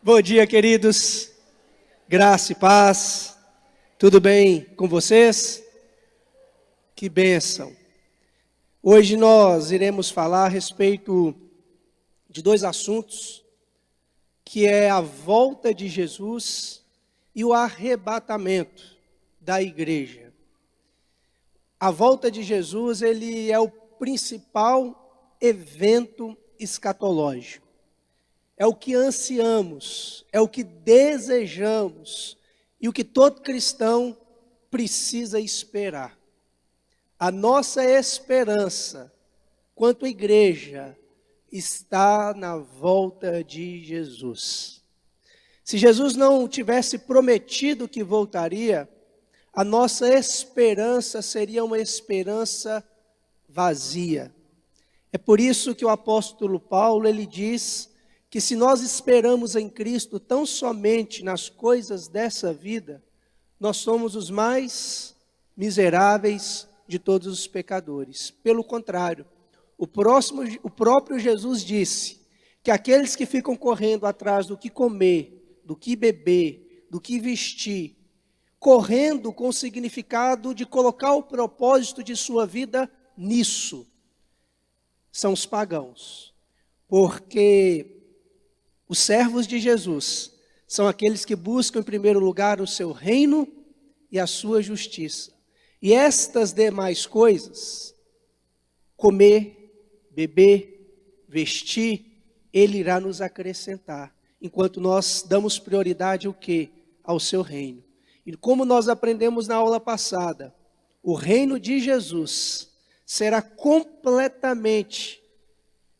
Bom dia, queridos. Graça e paz. Tudo bem com vocês? Que bênção. Hoje nós iremos falar a respeito de dois assuntos, que é a volta de Jesus e o arrebatamento da igreja. A volta de Jesus, ele é o principal evento escatológico. É o que ansiamos, é o que desejamos e o que todo cristão precisa esperar. A nossa esperança, quanto igreja, está na volta de Jesus. Se Jesus não tivesse prometido que voltaria, a nossa esperança seria uma esperança vazia. É por isso que o apóstolo Paulo, ele diz que se nós esperamos em Cristo tão somente nas coisas dessa vida, nós somos os mais miseráveis de todos os pecadores. Pelo contrário, o próprio Jesus disse que aqueles que ficam correndo atrás do que comer, do que beber, do que vestir, correndo com o significado de colocar o propósito de sua vida nisso, são os pagãos. Porque os servos de Jesus são aqueles que buscam em primeiro lugar o seu reino e a sua justiça. E estas demais coisas, comer, beber, vestir, Ele irá nos acrescentar. Enquanto nós damos prioridade ao quê? Ao seu reino. E como nós aprendemos na aula passada, o reino de Jesus será completamente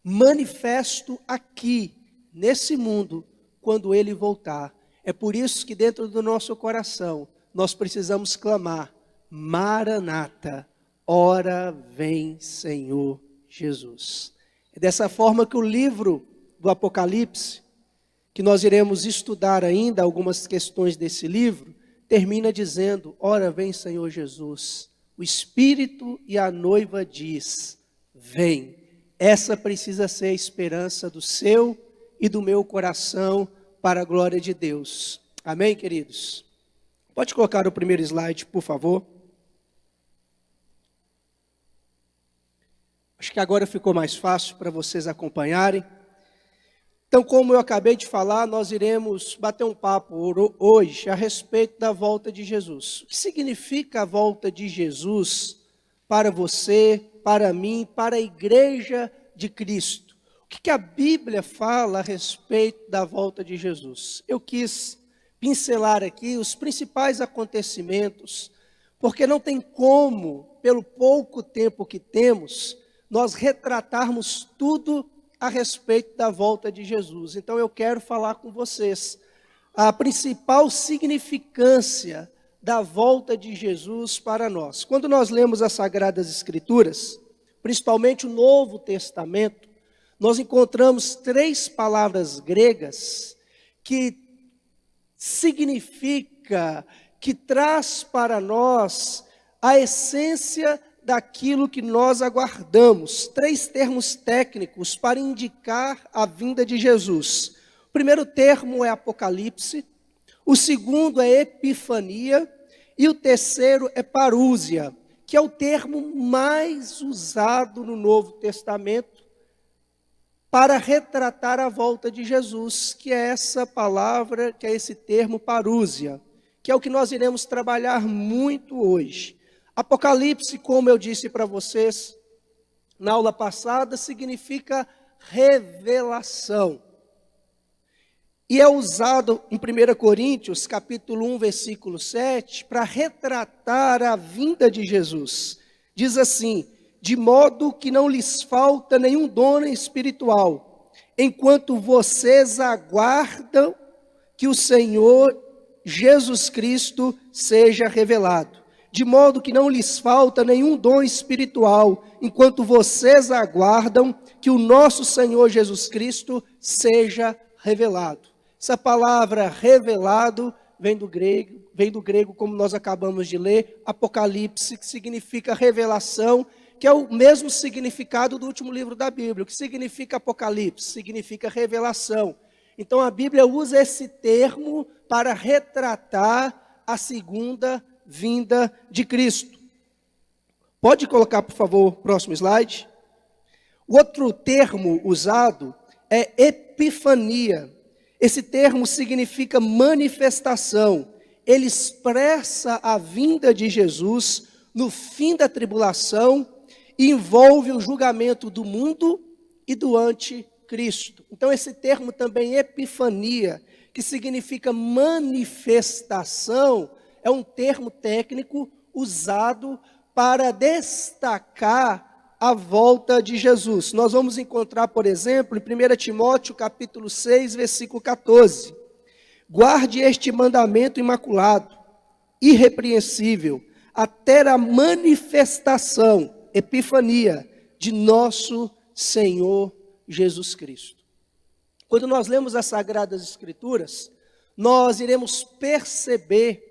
manifesto aqui, nesse mundo, quando Ele voltar. É por isso que dentro do nosso coração, nós precisamos clamar: Maranata, ora vem Senhor Jesus. É dessa forma que o livro do Apocalipse, que nós iremos estudar ainda algumas questões desse livro, termina dizendo: ora vem Senhor Jesus. O Espírito e a noiva diz: vem. Essa precisa ser a esperança do seu e do meu coração para a glória de Deus. Amém, queridos? Pode colocar o primeiro slide, por favor. Acho que agora ficou mais fácil para vocês acompanharem. Então, como eu acabei de falar, nós iremos bater um papo hoje a respeito da volta de Jesus. O que significa a volta de Jesus para você, para mim, para a igreja de Cristo? O que a Bíblia fala a respeito da volta de Jesus? Eu quis pincelar aqui os principais acontecimentos, porque não tem como, pelo pouco tempo que temos, nós retratarmos tudo a respeito da volta de Jesus. Então eu quero falar com vocês a principal significância da volta de Jesus para nós. Quando nós lemos as Sagradas Escrituras, principalmente o Novo Testamento, nós encontramos 3 palavras gregas que significa, que traz para nós a essência daquilo que nós aguardamos. 3 termos técnicos para indicar a vinda de Jesus. O primeiro termo é Apocalipse, o segundo é Epifania e o terceiro é Parúsia, que é o termo mais usado no Novo Testamento para retratar a volta de Jesus, que é essa palavra, que é esse termo parúsia, que é o que nós iremos trabalhar muito hoje. Apocalipse, como eu disse para vocês na aula passada, significa revelação. E é usado em 1 Coríntios, capítulo 1, versículo 7, para retratar a vinda de Jesus. Diz assim: de modo que não lhes falta nenhum dom espiritual, enquanto vocês aguardam que o Senhor Jesus Cristo seja revelado. De modo que não lhes falta nenhum dom espiritual, enquanto vocês aguardam que o nosso Senhor Jesus Cristo seja revelado. Essa palavra revelado vem do grego, como nós acabamos de ler, Apocalipse, que significa revelação, que é o mesmo significado do último livro da Bíblia. O que significa Apocalipse? Significa revelação. Então a Bíblia usa esse termo para retratar a segunda vinda de Cristo. Pode colocar, por favor, o próximo slide. O outro termo usado é epifania. Esse termo significa manifestação. Ele expressa a vinda de Jesus no fim da tribulação e envolve o julgamento do mundo e do anticristo. Então esse termo também epifania, que significa manifestação, é um termo técnico usado para destacar a volta de Jesus. Nós vamos encontrar, por exemplo, em 1 Timóteo capítulo 6, versículo 14. Guarde este mandamento imaculado, irrepreensível, até a manifestação, epifania, de nosso Senhor Jesus Cristo. Quando nós lemos as Sagradas Escrituras, nós iremos perceber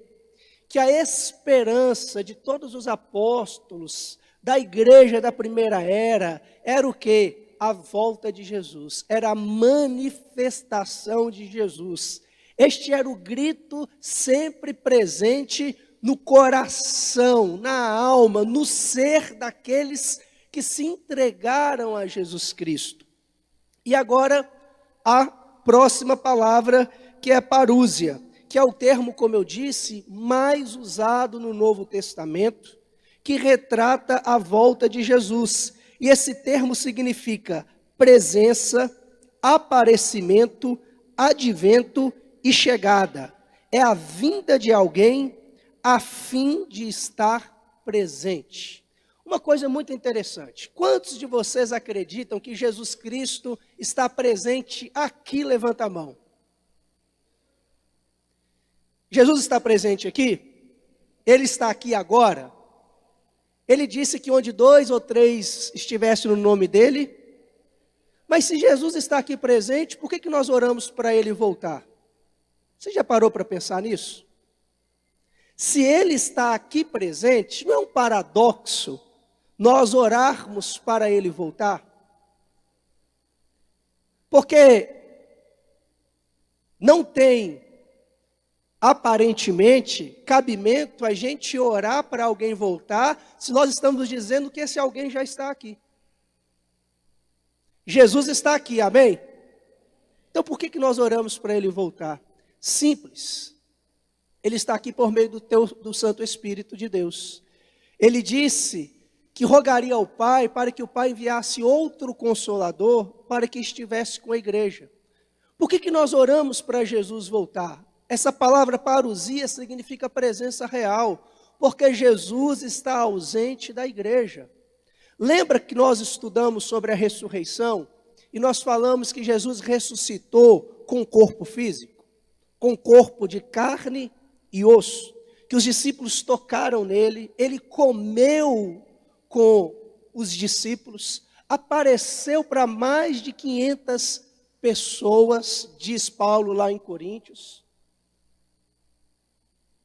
que a esperança de todos os apóstolos, da igreja da primeira era, era o quê? A volta de Jesus, era a manifestação de Jesus. Este era o grito sempre presente no coração, na alma, no ser daqueles que se entregaram a Jesus Cristo. E agora, a próxima palavra, que é parúsia, que é o termo, como eu disse, mais usado no Novo Testamento, que retrata a volta de Jesus. E esse termo significa presença, aparecimento, advento e chegada. É a vinda de alguém a fim de estar presente. Uma coisa muito interessante. Quantos de vocês acreditam que Jesus Cristo está presente aqui? Levanta a mão. Jesus está presente aqui? Ele está aqui agora? Ele disse que onde 2 ou 3 estivessem no nome dele. Mas se Jesus está aqui presente, por que nós oramos para ele voltar? Você já parou para pensar nisso? Se ele está aqui presente, não é um paradoxo nós orarmos para ele voltar? Porque não tem, aparentemente, cabimento a gente orar para alguém voltar, se nós estamos dizendo que esse alguém já está aqui. Jesus está aqui, amém? Então por que nós oramos para ele voltar? Simples. Ele está aqui por meio do Santo Espírito de Deus. Ele disse que rogaria ao Pai para que o Pai enviasse outro Consolador para que estivesse com a igreja. Por que nós oramos para Jesus voltar? Essa palavra parousia significa presença real, porque Jesus está ausente da igreja. Lembra que nós estudamos sobre a ressurreição e nós falamos que Jesus ressuscitou com corpo físico, com corpo de carne e osso, que os discípulos tocaram nele, ele comeu com os discípulos, apareceu para mais de 500 pessoas, diz Paulo lá em Coríntios.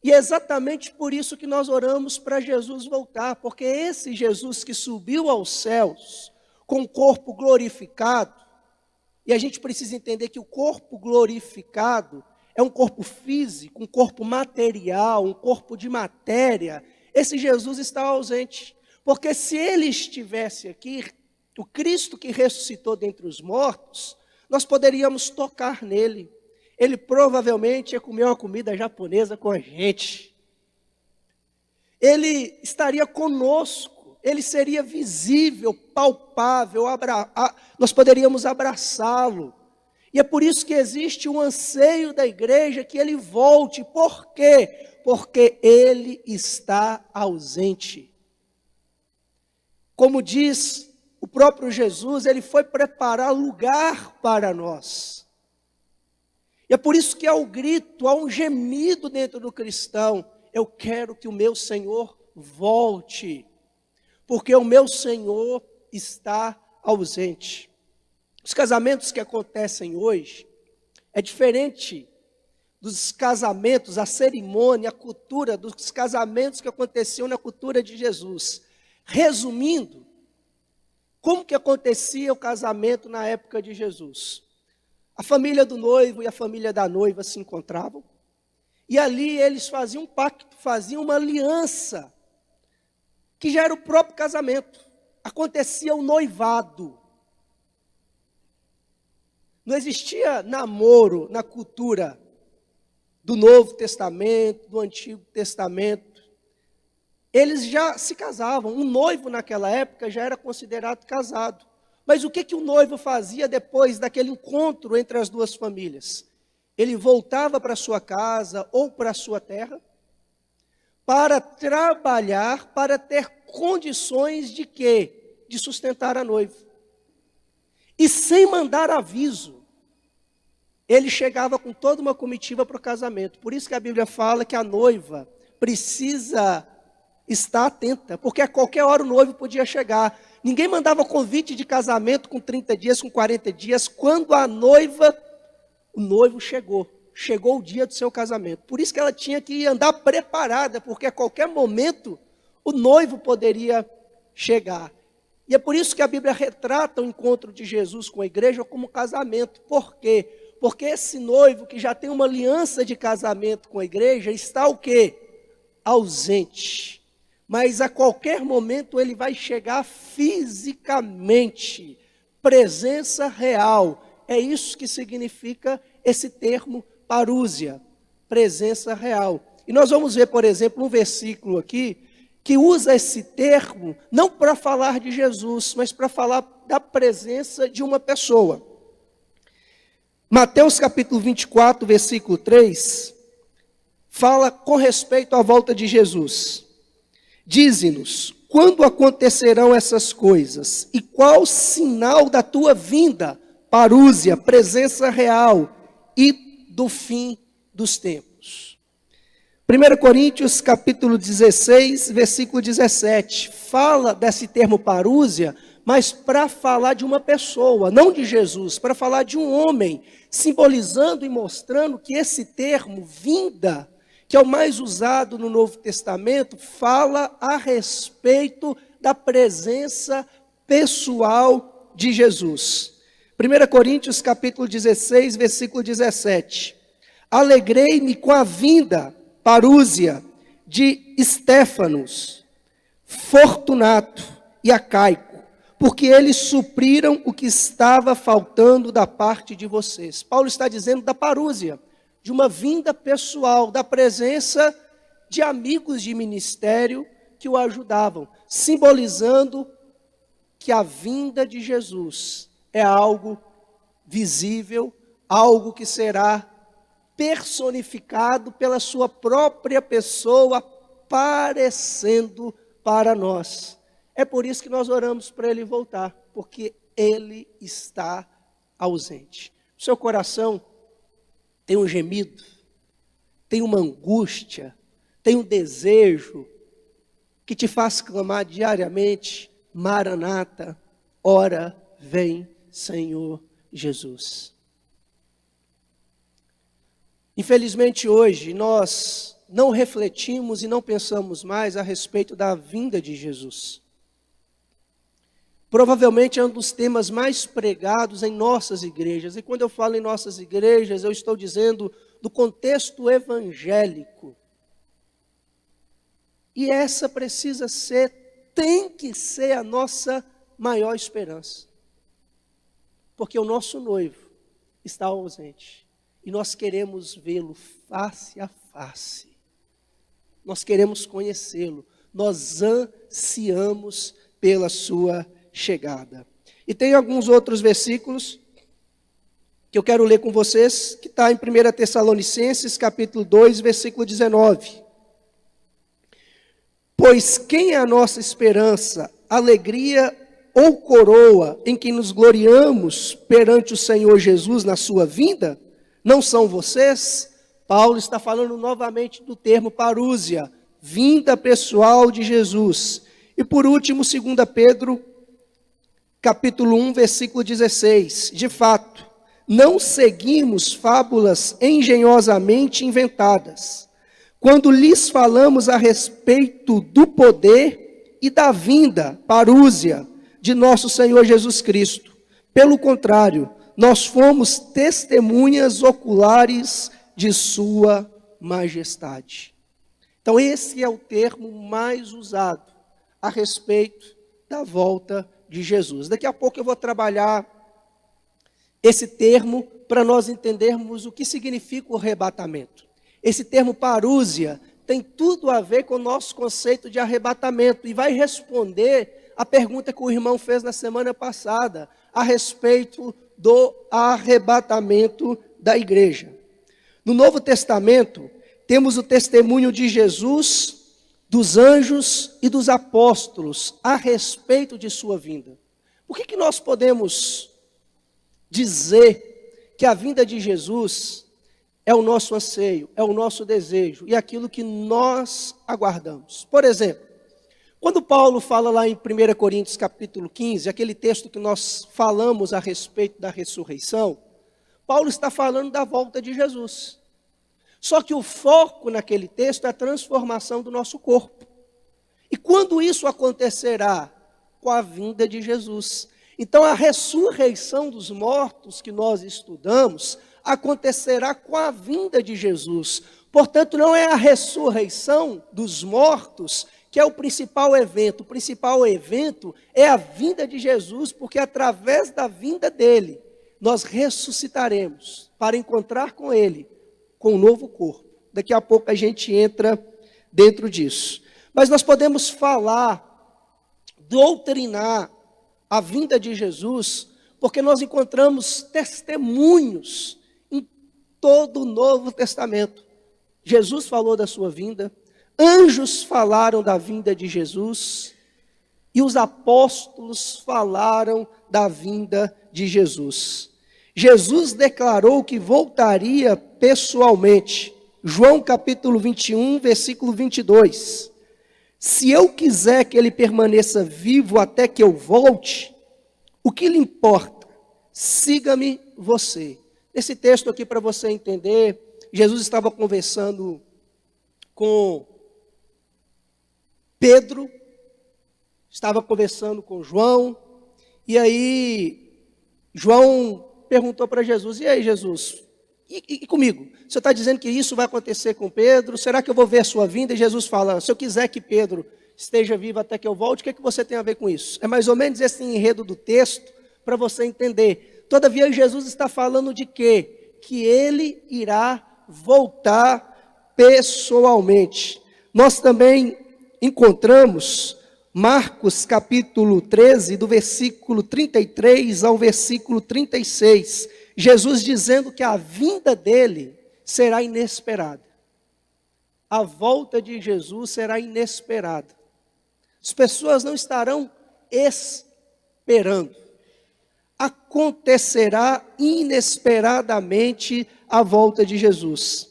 E é exatamente por isso que nós oramos para Jesus voltar, porque esse Jesus que subiu aos céus com o corpo glorificado, e a gente precisa entender que o corpo glorificado é um corpo físico, um corpo material, um corpo de matéria. Esse Jesus está ausente, porque se ele estivesse aqui, o Cristo que ressuscitou dentre os mortos, nós poderíamos tocar nele. Ele provavelmente ia comer uma comida japonesa com a gente. Ele estaria conosco, ele seria visível, palpável, nós poderíamos abraçá-lo. E é por isso que existe um anseio da igreja que ele volte. Por quê? Porque ele está ausente. Como diz o próprio Jesus, ele foi preparar lugar para nós. E é por isso que há um grito, há um gemido dentro do cristão. Eu quero que o meu Senhor volte, porque o meu Senhor está ausente. Os casamentos que acontecem hoje é diferente dos casamentos, a cerimônia, a cultura dos casamentos que aconteciam na cultura de Jesus. Resumindo, como que acontecia o casamento na época de Jesus? A família do noivo e a família da noiva se encontravam. E ali eles faziam um pacto, faziam uma aliança, que já era o próprio casamento. Acontecia o noivado. Não existia namoro na cultura do Novo Testamento, do Antigo Testamento. Eles já se casavam. Um noivo naquela época já era considerado casado. Mas o que o noivo fazia depois daquele encontro entre as duas famílias? Ele voltava para sua casa ou para a sua terra para trabalhar, para ter condições de quê? De sustentar a noiva. E sem mandar aviso, ele chegava com toda uma comitiva para o casamento. Por isso que a Bíblia fala que a noiva precisa estar atenta, porque a qualquer hora o noivo podia chegar. Ninguém mandava convite de casamento com 30 dias, com 40 dias. Quando o noivo chegou o dia do seu casamento. Por isso que ela tinha que andar preparada, porque a qualquer momento o noivo poderia chegar. E é por isso que a Bíblia retrata o encontro de Jesus com a igreja como casamento. Por quê? Porque esse noivo que já tem uma aliança de casamento com a igreja está o quê? Ausente. Mas a qualquer momento ele vai chegar fisicamente. Presença real. É isso que significa esse termo parúsia. Presença real. E nós vamos ver, por exemplo, um versículo aqui que usa esse termo não para falar de Jesus, mas para falar da presença de uma pessoa. Mateus capítulo 24, versículo 3, fala com respeito à volta de Jesus. Dize-nos, quando acontecerão essas coisas? E qual sinal da tua vinda, parúsia, presença real e do fim dos tempos? 1 Coríntios capítulo 16, versículo 17, fala desse termo parúsia, mas para falar de uma pessoa, não de Jesus, para falar de um homem, simbolizando e mostrando que esse termo, vinda, que é o mais usado no Novo Testamento, fala a respeito da presença pessoal de Jesus. 1 Coríntios capítulo 16, versículo 17. Alegrei-me com a vinda, parúsia, de Estéfanos, Fortunato e Acaico, porque eles supriram o que estava faltando da parte de vocês. Paulo está dizendo da parúsia, de uma vinda pessoal, da presença de amigos de ministério que o ajudavam, simbolizando que a vinda de Jesus é algo visível, algo que será personificado pela sua própria pessoa, aparecendo para nós. É por isso que nós oramos para ele voltar, porque ele está ausente. O seu coração tem um gemido, tem uma angústia, tem um desejo que te faz clamar diariamente: Maranata, ora vem, Senhor Jesus. Infelizmente hoje nós não refletimos e não pensamos mais a respeito da vinda de Jesus. Provavelmente é um dos temas mais pregados em nossas igrejas. E quando eu falo em nossas igrejas, eu estou dizendo do contexto evangélico. E essa precisa ser, tem que ser a nossa maior esperança. Porque o nosso noivo está ausente. E nós queremos vê-lo face a face. Nós queremos conhecê-lo. Nós ansiamos pela sua chegada. E tem alguns outros versículos que eu quero ler com vocês, que está em 1 Tessalonicenses, capítulo 2, versículo 19. Pois quem é a nossa esperança, alegria ou coroa em que nos gloriamos perante o Senhor Jesus na sua vinda? Não são vocês? Paulo está falando novamente do termo parúsia, vinda pessoal de Jesus. E por último, 2 Pedro, capítulo 1, versículo 16. De fato, não seguimos fábulas engenhosamente inventadas, quando lhes falamos a respeito do poder e da vinda, parúsia, de nosso Senhor Jesus Cristo. Pelo contrário, nós fomos testemunhas oculares de sua majestade. Então esse é o termo mais usado a respeito da volta de Jesus. Daqui a pouco eu vou trabalhar esse termo para nós entendermos o que significa o arrebatamento. Esse termo parúsia tem tudo a ver com o nosso conceito de arrebatamento e vai responder a pergunta que o irmão fez na semana passada a respeito do arrebatamento da igreja. No Novo Testamento, temos o testemunho de Jesus, dos anjos e dos apóstolos a respeito de sua vinda. Por que nós podemos dizer que a vinda de Jesus é o nosso anseio, é o nosso desejo e aquilo que nós aguardamos? Por exemplo, quando Paulo fala lá em 1 Coríntios capítulo 15, aquele texto que nós falamos a respeito da ressurreição, Paulo está falando da volta de Jesus. Só que o foco naquele texto é a transformação do nosso corpo. E quando isso acontecerá? Com a vinda de Jesus. Então a ressurreição dos mortos que nós estudamos acontecerá com a vinda de Jesus. Portanto, não é a ressurreição dos mortos que é o principal evento. O principal evento é a vinda de Jesus, porque através da vinda dele, nós ressuscitaremos para encontrar com ele, com um novo corpo. Daqui a pouco a gente entra dentro disso. Mas nós podemos falar, doutrinar a vinda de Jesus, porque nós encontramos testemunhos em todo o Novo Testamento. Jesus falou da sua vinda, anjos falaram da vinda de Jesus, e os apóstolos falaram da vinda de Jesus. Jesus declarou que voltaria pessoalmente. João capítulo 21, versículo 22. Se eu quiser que ele permaneça vivo até que eu volte, o que lhe importa? Siga-me você. Esse texto aqui para você entender, Jesus estava conversando com Pedro, estava conversando com João, e aí João perguntou para Jesus, e aí Jesus, e comigo? Você está dizendo que isso vai acontecer com Pedro? Será que eu vou ver a sua vinda? E Jesus fala, se eu quiser que Pedro esteja vivo até que eu volte, o que você tem a ver com isso? É mais ou menos esse enredo do texto, para você entender. Todavia Jesus está falando de quê? Que ele irá voltar pessoalmente. Nós também encontramos Marcos capítulo 13, do versículo 33 ao versículo 36, Jesus dizendo que a vinda dele será inesperada. A volta de Jesus será inesperada. As pessoas não estarão esperando. Acontecerá inesperadamente a volta de Jesus.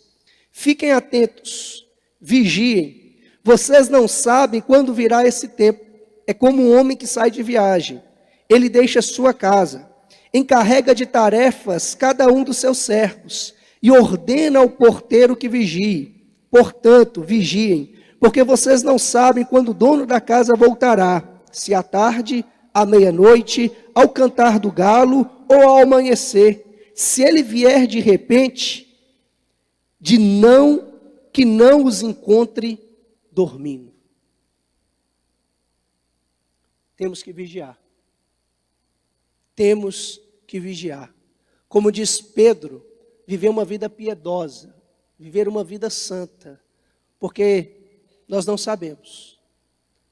Fiquem atentos, vigiem. Vocês não sabem quando virá esse tempo. É como um homem que sai de viagem. Ele deixa sua casa, encarrega de tarefas cada um dos seus servos e ordena ao porteiro que vigie. Portanto, vigiem, porque vocês não sabem quando o dono da casa voltará, se à tarde, à meia-noite, ao cantar do galo ou ao amanhecer. Se ele vier de repente, que não os encontre dormindo. Temos que vigiar. Temos que vigiar. Como diz Pedro, viver uma vida piedosa, viver uma vida santa, porque nós não sabemos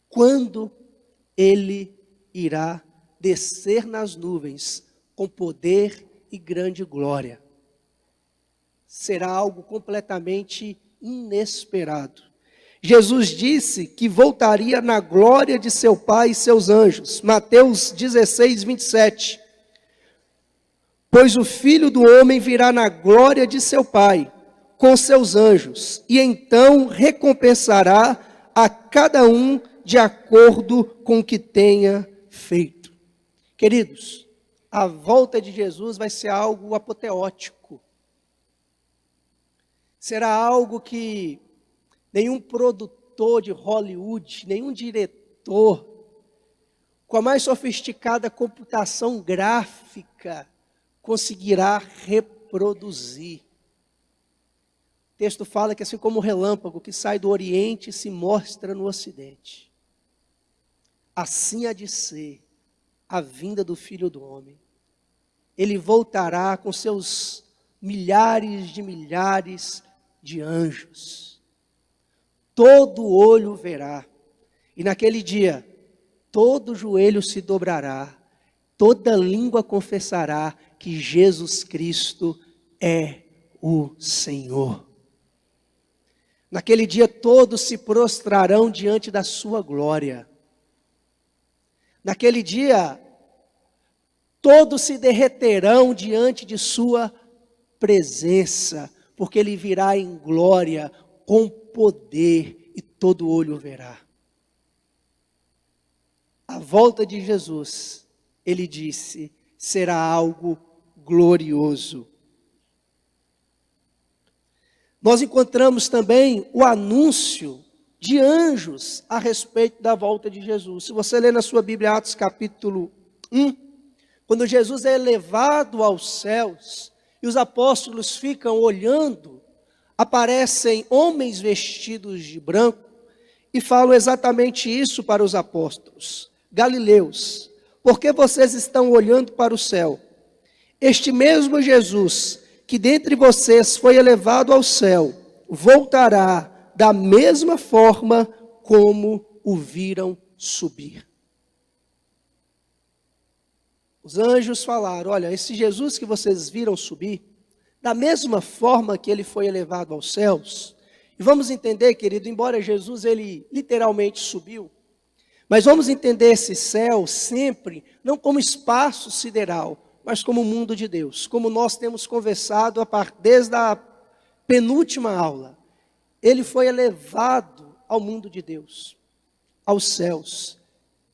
quando ele irá descer nas nuvens com poder e grande glória. Será algo completamente inesperado. Jesus disse que voltaria na glória de seu Pai e seus anjos. Mateus 16, 27. Pois o Filho do Homem virá na glória de seu Pai, com seus anjos, e então recompensará a cada um de acordo com o que tenha feito. Queridos, a volta de Jesus vai ser algo apoteótico. Será algo que nenhum produtor de Hollywood, nenhum diretor, com a mais sofisticada computação gráfica, conseguirá reproduzir. O texto fala que assim como o relâmpago que sai do Oriente e se mostra no Ocidente, assim há de ser a vinda do Filho do Homem. Ele voltará com seus milhares de anjos. Todo olho verá. E naquele dia, todo joelho se dobrará, toda língua confessará que Jesus Cristo é o Senhor. Naquele dia todos se prostrarão diante da sua glória. Naquele dia todos se derreterão diante de sua presença, porque ele virá em glória, com poder, e todo olho verá. A volta de Jesus, ele disse, será algo glorioso. Nós encontramos também o anúncio de anjos a respeito da volta de Jesus. Se você ler na sua Bíblia, Atos capítulo 1, quando Jesus é elevado aos céus, e os apóstolos ficam olhando, aparecem homens vestidos de branco, e falam exatamente isso para os apóstolos. Galileus, por que vocês estão olhando para o céu? Este mesmo Jesus, que dentre vocês foi elevado ao céu, voltará da mesma forma como o viram subir. Os anjos falaram, olha, esse Jesus que vocês viram subir, da mesma forma que ele foi elevado aos céus, e vamos entender, querido, embora Jesus ele literalmente subiu, mas vamos entender esse céu sempre, não como espaço sideral, mas como o mundo de Deus, como nós temos conversado desde a penúltima aula. Ele foi elevado ao mundo de Deus, aos céus.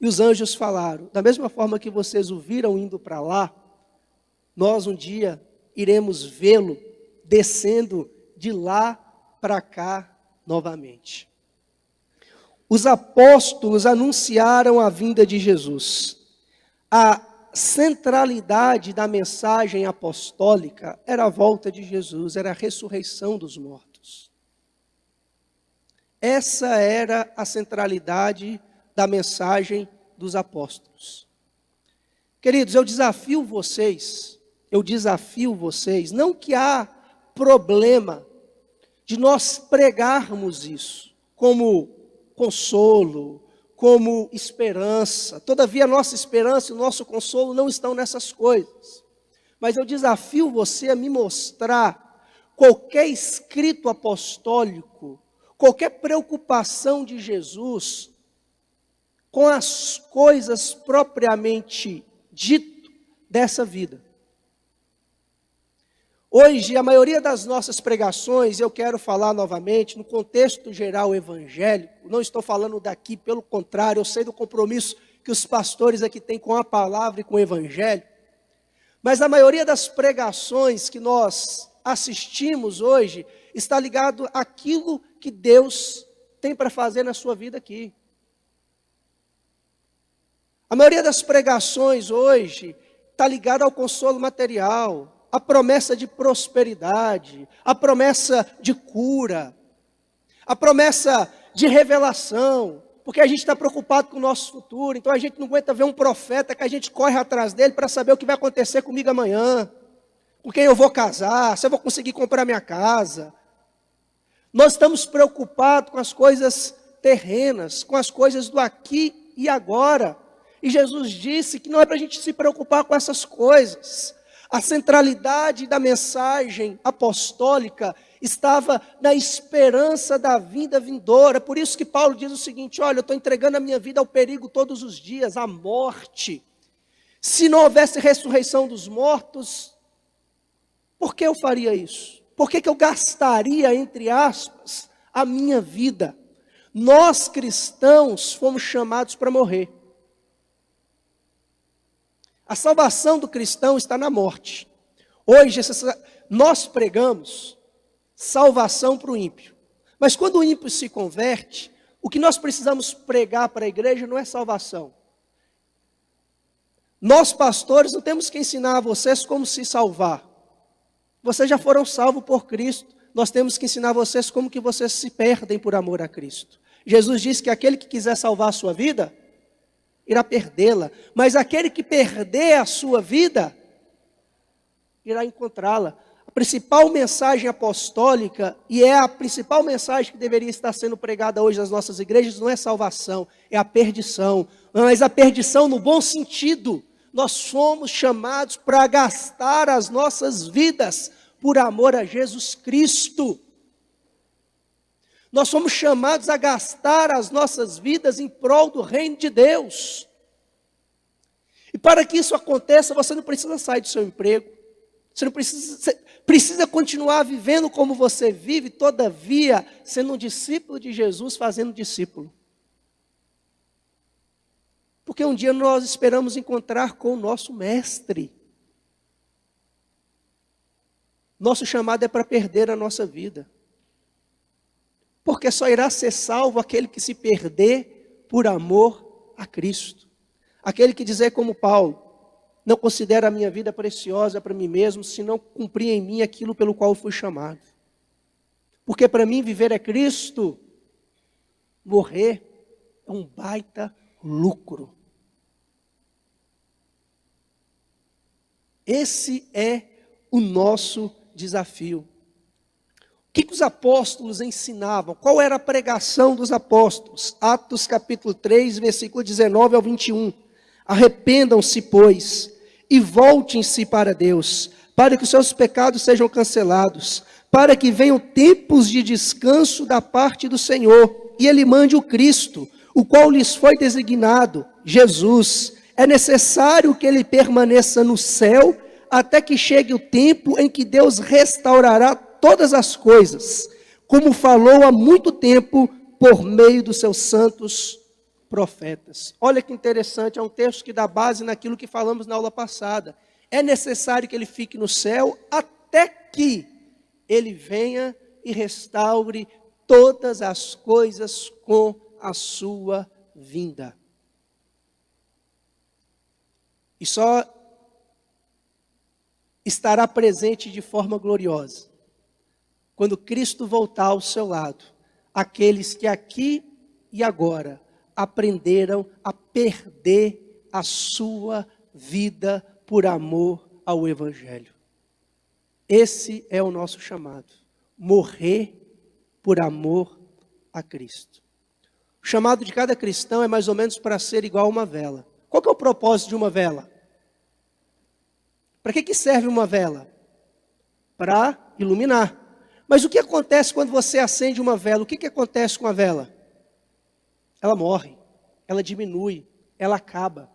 E os anjos falaram, da mesma forma que vocês o viram indo para lá, nós um dia iremos vê-lo descendo de lá para cá novamente. Os apóstolos anunciaram a vinda de Jesus. A centralidade da mensagem apostólica era a volta de Jesus, era a ressurreição dos mortos. Essa era a centralidade da mensagem dos apóstolos. Queridos, eu desafio vocês, não que há problema de nós pregarmos isso como consolo, como esperança. Todavia, a nossa esperança e o nosso consolo não estão nessas coisas. Mas eu desafio você a me mostrar qualquer escrito apostólico, qualquer preocupação de Jesus com as coisas propriamente dito dessa vida. Hoje, a maioria das nossas pregações, eu quero falar novamente, no contexto geral evangélico, não estou falando daqui, pelo contrário, eu sei do compromisso que os pastores aqui têm com a palavra e com o evangelho, mas a maioria das pregações que nós assistimos hoje, está ligado àquilo que Deus tem para fazer na sua vida aqui. A maioria das pregações hoje está ligada ao consolo material, a promessa de prosperidade, a promessa de cura, a promessa de revelação, porque a gente está preocupado com o nosso futuro, então a gente não aguenta ver um profeta que a gente corre atrás dele para saber o que vai acontecer comigo amanhã, com quem eu vou casar, se eu vou conseguir comprar minha casa. Nós estamos preocupados com as coisas terrenas, com as coisas do aqui e agora, e Jesus disse que não é para a gente se preocupar com essas coisas. A centralidade da mensagem apostólica estava na esperança da vinda vindoura. Por isso que Paulo diz o seguinte, olha, eu estou entregando a minha vida ao perigo todos os dias, à morte. Se não houvesse ressurreição dos mortos, por que eu faria isso? Por que eu gastaria, entre aspas, a minha vida? Nós cristãos fomos chamados para morrer. A salvação do cristão está na morte. Hoje nós pregamos salvação para o ímpio. Mas quando o ímpio se converte, o que nós precisamos pregar para a igreja não é salvação. Nós, pastores, não temos que ensinar a vocês como se salvar. Vocês já foram salvos por Cristo. Nós temos que ensinar a vocês como que vocês se perdem por amor a Cristo. Jesus disse que aquele que quiser salvar a sua vida, irá perdê-la. Mas aquele que perder a sua vida, irá encontrá-la. A principal mensagem apostólica, e é a principal mensagem que deveria estar sendo pregada hoje nas nossas igrejas, não é salvação, é a perdição. Mas a perdição no bom sentido. Nós somos chamados para gastar as nossas vidas por amor a Jesus Cristo. Nós somos chamados a gastar as nossas vidas em prol do reino de Deus. E para que isso aconteça, você não precisa sair do seu emprego. Você não precisa continuar vivendo como você vive, todavia, sendo um discípulo de Jesus, fazendo discípulo. Porque um dia nós esperamos encontrar com o nosso mestre. Nosso chamado é para perder a nossa vida. Porque só irá ser salvo aquele que se perder por amor a Cristo. Aquele que dizer como Paulo, não considero a minha vida preciosa para mim mesmo, se não cumprir em mim aquilo pelo qual fui chamado. Porque para mim viver é Cristo, morrer é um baita lucro. Esse é o nosso desafio. O que os apóstolos ensinavam? Qual era a pregação dos apóstolos? Atos capítulo 3, versículo 19 ao 21. Arrependam-se, pois, e voltem-se para Deus, para que os seus pecados sejam cancelados, para que venham tempos de descanso da parte do Senhor, e Ele mande o Cristo, o qual lhes foi designado, Jesus. É necessário que Ele permaneça no céu, até que chegue o tempo em que Deus restaurará todas as coisas, como falou há muito tempo, por meio dos seus santos profetas. Olha que interessante, é um texto que dá base naquilo que falamos na aula passada. É necessário que ele fique no céu até que ele venha e restaure todas as coisas com a sua vinda. E só estará presente de forma gloriosa quando Cristo voltar ao seu lado, aqueles que aqui e agora aprenderam a perder a sua vida por amor ao Evangelho. Esse é o nosso chamado, morrer por amor a Cristo. O chamado de cada cristão é mais ou menos para ser igual a uma vela. Qual que é o propósito de uma vela? Para que serve uma vela? Para iluminar. Mas o que acontece quando você acende uma vela? O que acontece com a vela? Ela morre, ela diminui, ela acaba.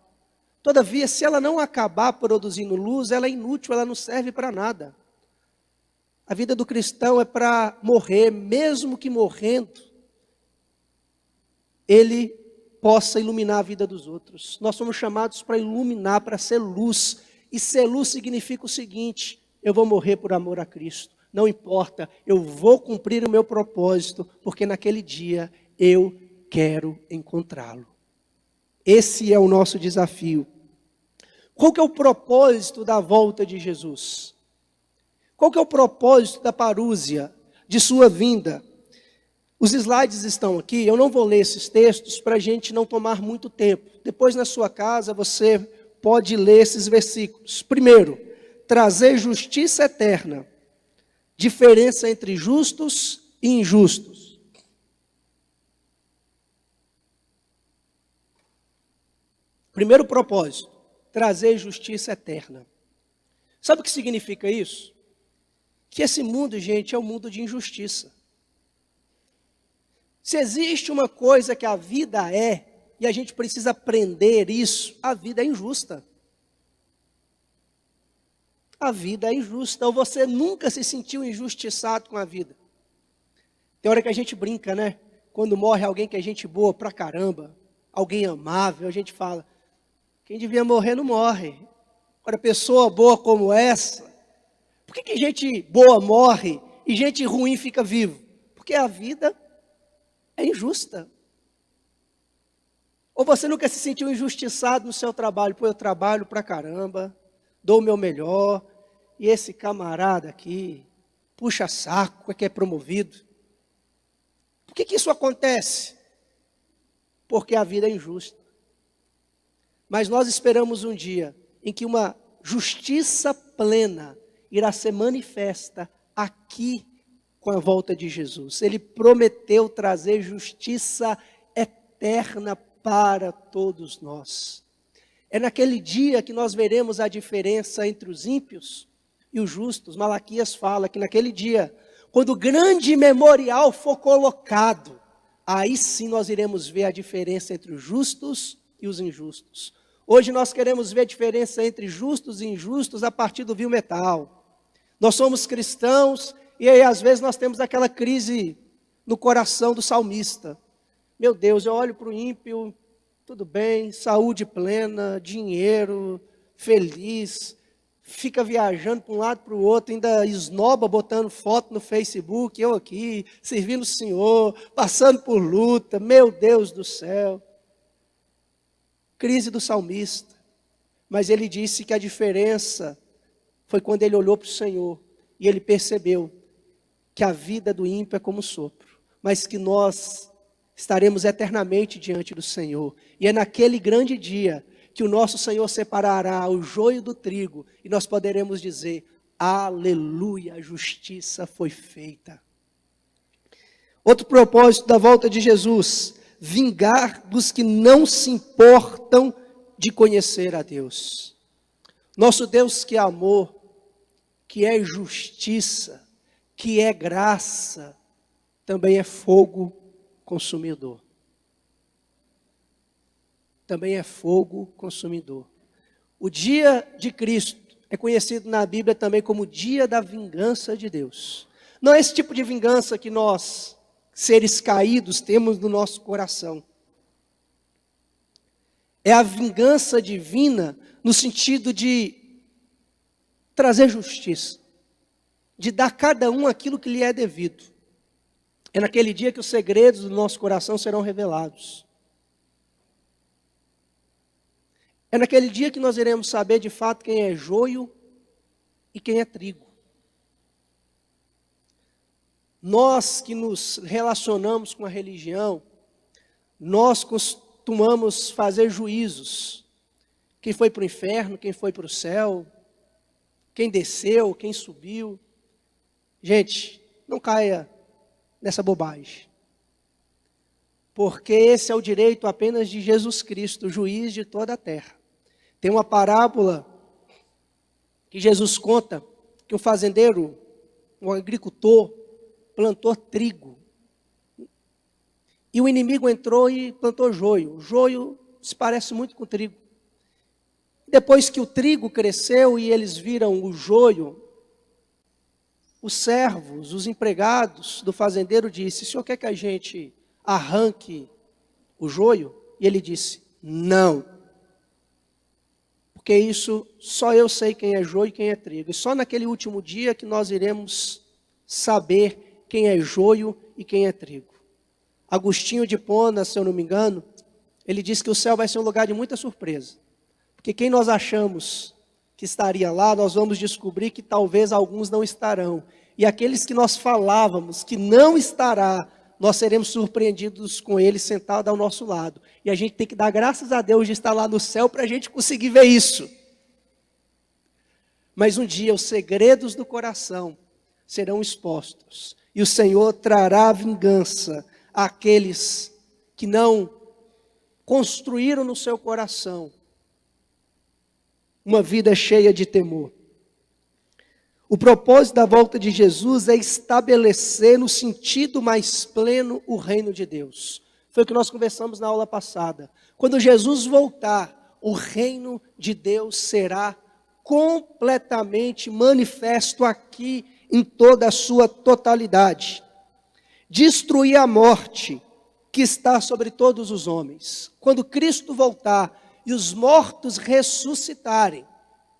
Todavia, se ela não acabar produzindo luz, ela é inútil, ela não serve para nada. A vida do cristão é para morrer, mesmo que morrendo, ele possa iluminar a vida dos outros. Nós somos chamados para iluminar, para ser luz. E ser luz significa o seguinte: eu vou morrer por amor a Cristo. Não importa, eu vou cumprir o meu propósito, porque naquele dia eu quero encontrá-lo. Esse é o nosso desafio. Qual que é o propósito da volta de Jesus? Qual que é o propósito da parúzia, de sua vinda? Os slides estão aqui, eu não vou ler esses textos para a gente não tomar muito tempo. Depois na sua casa você pode ler esses versículos. Primeiro, trazer justiça eterna. Diferença entre justos e injustos. Primeiro propósito, trazer justiça eterna. Sabe o que significa isso? Que esse mundo, gente, é um mundo de injustiça. Se existe uma coisa que a vida é, e a gente precisa aprender isso, a vida é injusta. A vida é injusta, ou você nunca se sentiu injustiçado com a vida. Tem hora que a gente brinca, né? Quando morre alguém que é gente boa pra caramba, alguém amável, a gente fala, quem devia morrer não morre. Agora, pessoa boa como essa, por que gente boa morre e gente ruim fica vivo? Porque a vida é injusta. Ou você nunca se sentiu injustiçado no seu trabalho? Pô, eu trabalho pra caramba, dou o meu melhor, e esse camarada aqui puxa saco, é que é promovido. Por que isso acontece? Porque a vida é injusta. Mas nós esperamos um dia em que uma justiça plena irá ser manifesta aqui com a volta de Jesus. Ele prometeu trazer justiça eterna para todos nós. É naquele dia que nós veremos a diferença entre os ímpios e os justos. Malaquias fala que naquele dia, quando o grande memorial for colocado, aí sim nós iremos ver a diferença entre os justos e os injustos. Hoje nós queremos ver a diferença entre justos e injustos a partir do vil metal. Nós somos cristãos e aí às vezes nós temos aquela crise no coração do salmista. Meu Deus, eu olho para o ímpio, tudo bem, saúde plena, dinheiro, feliz, fica viajando para um lado para o outro, ainda esnoba botando foto no Facebook, eu aqui, servindo o Senhor, passando por luta, meu Deus do céu. Crise do salmista. Mas ele disse que a diferença foi quando ele olhou para o Senhor e ele percebeu que a vida do ímpio é como sopro, mas que nós estaremos eternamente diante do Senhor. E é naquele grande dia que o nosso Senhor separará o joio do trigo e nós poderemos dizer: aleluia, a justiça foi feita. Outro propósito da volta de Jesus: vingar dos que não se importam de conhecer a Deus. Nosso Deus que é amor, que é justiça, que é graça, também é fogo consumidor. Também é fogo consumidor. O dia de Cristo é conhecido na Bíblia também como o dia da vingança de Deus. Não é esse tipo de vingança que nós, seres caídos, temos no nosso coração. É a vingança divina no sentido de trazer justiça, de dar a cada um aquilo que lhe é devido. É naquele dia que os segredos do nosso coração serão revelados. É naquele dia que nós iremos saber de fato quem é joio e quem é trigo. Nós que nos relacionamos com a religião, nós costumamos fazer juízos. Quem foi para o inferno, quem foi para o céu, quem desceu, quem subiu. Gente, não caia nessa bobagem. Porque esse é o direito apenas de Jesus Cristo, juiz de toda a terra. Tem uma parábola que Jesus conta que um fazendeiro, um agricultor, plantou trigo. E o inimigo entrou e plantou joio. O joio se parece muito com o trigo. Depois que o trigo cresceu e eles viram o joio, os servos, os empregados do fazendeiro disse: o senhor quer que a gente arranque o joio? E ele disse: não. Porque isso, só eu sei quem é joio e quem é trigo. E só naquele último dia que nós iremos saber quem é joio e quem é trigo. Agostinho de Hipona, se eu não me engano, ele diz que o céu vai ser um lugar de muita surpresa. Porque quem nós achamos que estaria lá, nós vamos descobrir que talvez alguns não estarão. E aqueles que nós falávamos que não estará, nós seremos surpreendidos com ele sentado ao nosso lado. E a gente tem que dar graças a Deus de estar lá no céu para a gente conseguir ver isso. Mas um dia os segredos do coração serão expostos. E o Senhor trará vingança àqueles que não construíram no seu coração uma vida cheia de temor. O propósito da volta de Jesus é estabelecer no sentido mais pleno o reino de Deus. Foi o que nós conversamos na aula passada. Quando Jesus voltar, o reino de Deus será completamente manifesto aqui em toda a sua totalidade. Destruir a morte que está sobre todos os homens. Quando Cristo voltar e os mortos ressuscitarem,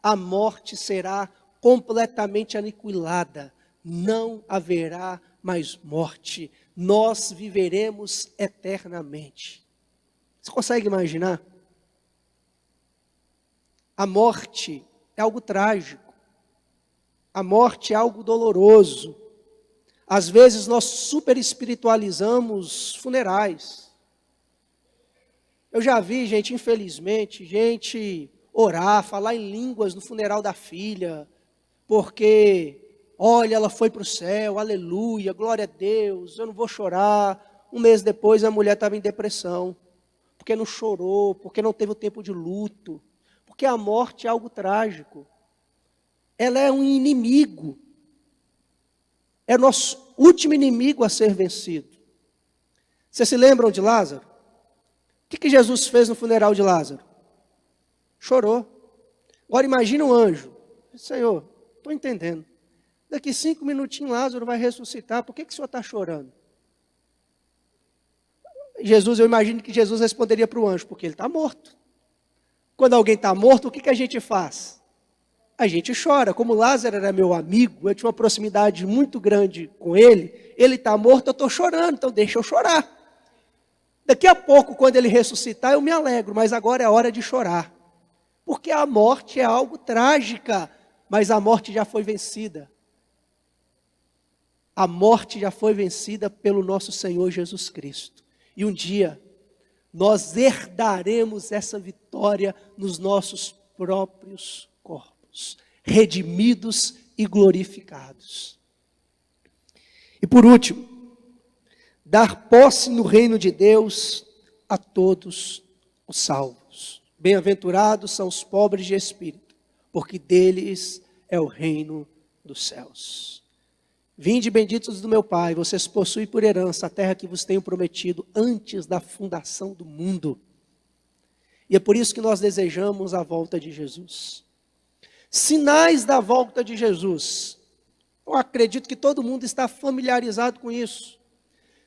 a morte será completamente aniquilada, não haverá mais morte, nós viveremos eternamente. Você consegue imaginar? A morte é algo trágico. A morte é algo doloroso. Às vezes nós super espiritualizamos funerais. Eu já vi gente, infelizmente, gente orar, falar em línguas no funeral da filha, porque, olha, ela foi para o céu, aleluia, glória a Deus, eu não vou chorar. Um mês depois a mulher estava em depressão, porque não chorou, porque não teve o tempo de luto, porque a morte é algo trágico. Ela é um inimigo. É nosso último inimigo a ser vencido. Vocês se lembram de Lázaro? O que Jesus fez no funeral de Lázaro? Chorou. Agora imagine um anjo. Senhor, estou entendendo. Daqui 5 minutinhos Lázaro vai ressuscitar. Por que o senhor está chorando? Eu imagino que Jesus responderia para o anjo, porque ele está morto. Quando alguém está morto, o que a gente faz? A gente chora. Como Lázaro era meu amigo, eu tinha uma proximidade muito grande com ele. Ele está morto, eu estou chorando, então deixa eu chorar. Daqui a pouco, quando ele ressuscitar, eu me alegro, mas agora é hora de chorar. Porque a morte é algo trágica, mas a morte já foi vencida. A morte já foi vencida pelo nosso Senhor Jesus Cristo. E um dia, nós herdaremos essa vitória nos nossos próprios corpos, redimidos e glorificados. E por último, dar posse no reino de Deus a todos os salvos. Bem-aventurados são os pobres de espírito, porque deles é o reino dos céus. Vinde benditos do meu Pai, vocês possuem por herança a terra que vos tenho prometido antes da fundação do mundo. E é por isso que nós desejamos a volta de Jesus. Sinais da volta de Jesus. Eu acredito que todo mundo está familiarizado com isso.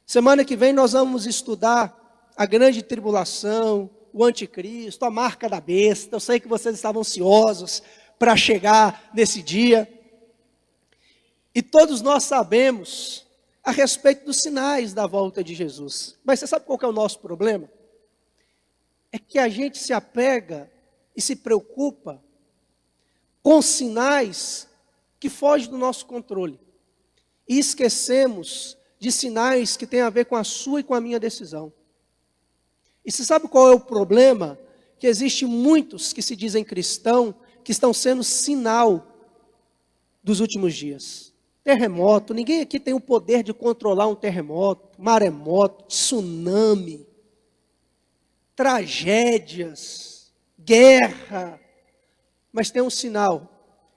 Semana que vem nós vamos estudar a grande tribulação, o anticristo, a marca da besta. Eu sei que vocês estavam ansiosos para chegar nesse dia. E todos nós sabemos a respeito dos sinais da volta de Jesus. Mas você sabe qual que é o nosso problema? É que a gente se apega e se preocupa com sinais que fogem do nosso controle. E esquecemos de sinais que têm a ver com a sua e com a minha decisão. E você sabe qual é o problema? Que existe muitos que se dizem cristãos que estão sendo sinal dos últimos dias. Terremoto, ninguém aqui tem o poder de controlar um terremoto, maremoto, tsunami, tragédias, guerra. Mas tem um sinal,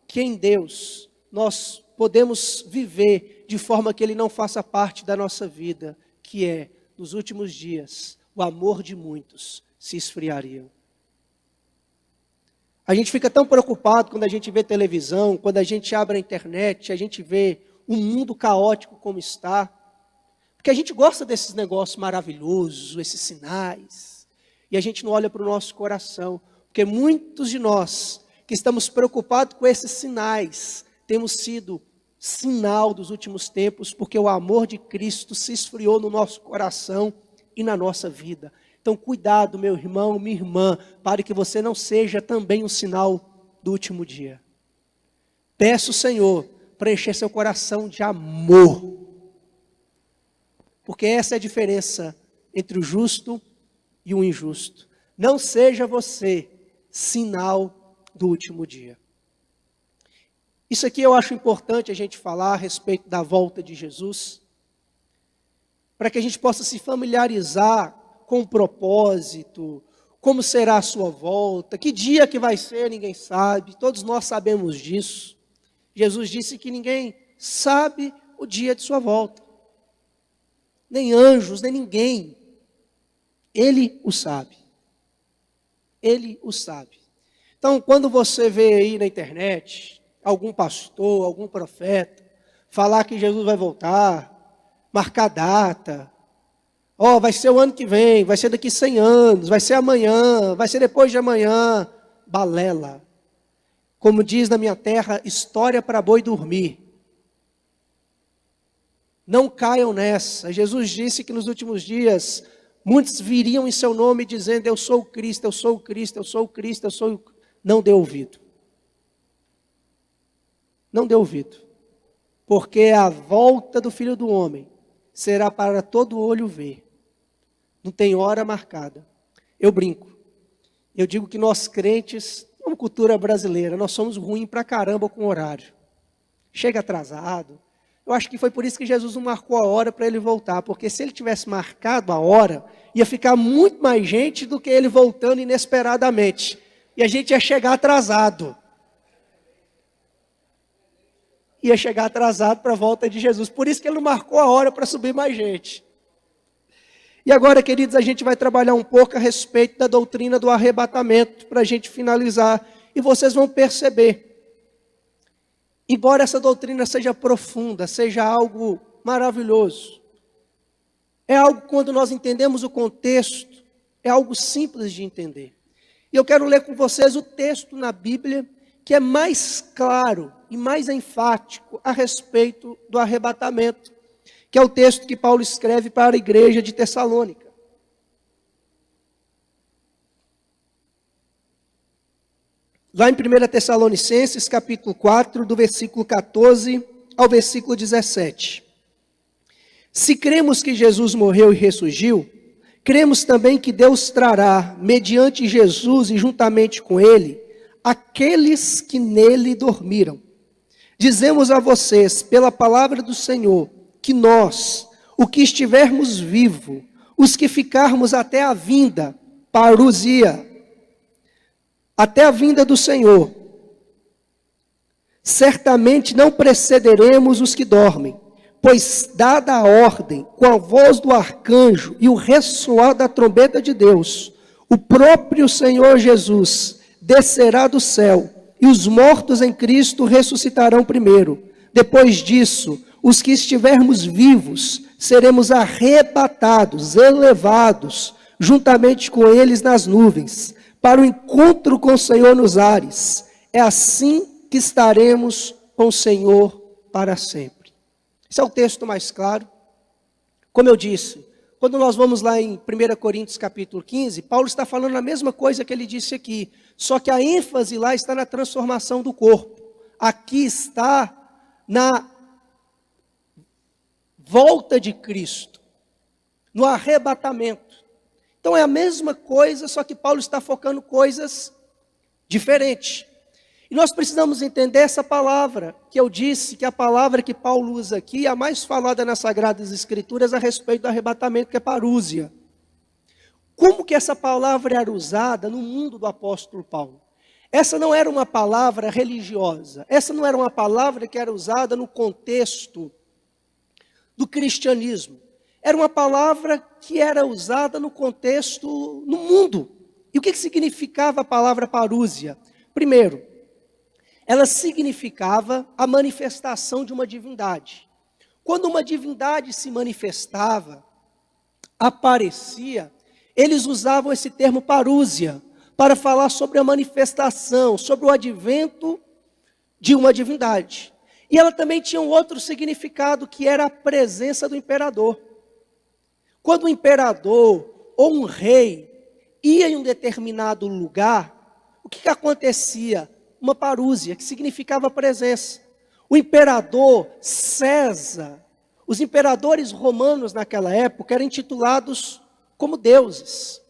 que em Deus nós podemos viver de forma que Ele não faça parte da nossa vida, que é, nos últimos dias, o amor de muitos se esfriaria. A gente fica tão preocupado quando a gente vê televisão, quando a gente abre a internet, a gente vê o mundo caótico como está, porque a gente gosta desses negócios maravilhosos, esses sinais, e a gente não olha para o nosso coração, porque muitos de nós que estamos preocupados com esses sinais, temos sido sinal dos últimos tempos, porque o amor de Cristo se esfriou no nosso coração e na nossa vida. Então, cuidado, meu irmão, minha irmã, para que você não seja também um sinal do último dia. Peço, Senhor, para encher seu coração de amor. Porque essa é a diferença entre o justo e o injusto. Não seja você sinal do último dia. Isso aqui eu acho importante a gente falar a respeito da volta de Jesus, para que a gente possa se familiarizar com o propósito, como será a sua volta, que dia que vai ser, ninguém sabe, todos nós sabemos disso. Jesus disse que ninguém sabe o dia de sua volta, nem anjos, nem ninguém. Ele o sabe. Ele o sabe. Então, quando você vê aí na internet, algum pastor, algum profeta, falar que Jesus vai voltar, marcar data, vai ser o ano que vem, vai ser daqui 100 anos, vai ser amanhã, vai ser depois de amanhã, balela. Como diz na minha terra, história para boi dormir. Não caiam nessa. Jesus disse que nos últimos dias Muitos viriam em seu nome dizendo, eu sou o Cristo, eu sou o Cristo, eu sou o Cristo, eu sou o... Não dê ouvido. Não dê ouvido. Porque a volta do Filho do Homem será para todo olho ver. Não tem hora marcada. Eu brinco. Eu digo que nós crentes, como cultura brasileira, nós somos ruins pra caramba com horário. Chega atrasado. Eu acho que foi por isso que Jesus não marcou a hora para ele voltar. Porque se ele tivesse marcado a hora, ia ficar muito mais gente do que ele voltando inesperadamente. E a gente ia chegar atrasado. Ia chegar atrasado para a volta de Jesus. Por isso que ele não marcou a hora para subir mais gente. E agora, queridos, a gente vai trabalhar um pouco a respeito da doutrina do arrebatamento, para a gente finalizar. E vocês vão perceber, embora essa doutrina seja profunda, seja algo maravilhoso, é algo, quando nós entendemos o contexto, é algo simples de entender. E eu quero ler com vocês o texto na Bíblia, que é mais claro e mais enfático a respeito do arrebatamento, que é o texto que Paulo escreve para a igreja de Tessalônica. Lá em 1 Tessalonicenses, capítulo 4, do versículo 14 ao versículo 17. Se cremos que Jesus morreu e ressurgiu, cremos também que Deus trará, mediante Jesus e juntamente com ele, aqueles que nele dormiram. Dizemos a vocês, pela palavra do Senhor, que nós, o que estivermos vivos, os que ficarmos até a vinda, parousia, até a vinda do Senhor, certamente não precederemos os que dormem, pois dada a ordem, com a voz do arcanjo e o ressoar da trombeta de Deus, o próprio Senhor Jesus descerá do céu, e os mortos em Cristo ressuscitarão primeiro. Depois disso, os que estivermos vivos, seremos arrebatados, elevados, juntamente com eles nas nuvens, para o encontro com o Senhor nos ares. É assim que estaremos com o Senhor para sempre. Esse é o texto mais claro. Como eu disse, quando nós vamos lá em 1 Coríntios capítulo 15, Paulo está falando a mesma coisa que ele disse aqui, só que a ênfase lá está na transformação do corpo. Aqui está na volta de Cristo, no arrebatamento. Então é a mesma coisa, só que Paulo está focando coisas diferentes. E nós precisamos entender essa palavra, que eu disse que a palavra que Paulo usa aqui é a mais falada nas Sagradas Escrituras a respeito do arrebatamento, que é parúsia. Como que essa palavra era usada no mundo do apóstolo Paulo? Essa não era uma palavra religiosa, essa não era uma palavra que era usada no contexto do cristianismo. Era uma palavra que era usada no contexto, no mundo. E o que significava a palavra parúsia? Primeiro, ela significava a manifestação de uma divindade. Quando uma divindade se manifestava, aparecia, eles usavam esse termo parúsia, para falar sobre a manifestação, sobre o advento de uma divindade. E ela também tinha um outro significado, que era a presença do imperador. Quando o imperador ou um rei ia em um determinado lugar, o que acontecia? Uma parúsia, que significava presença. O imperador César, os imperadores romanos naquela época eram intitulados como deuses.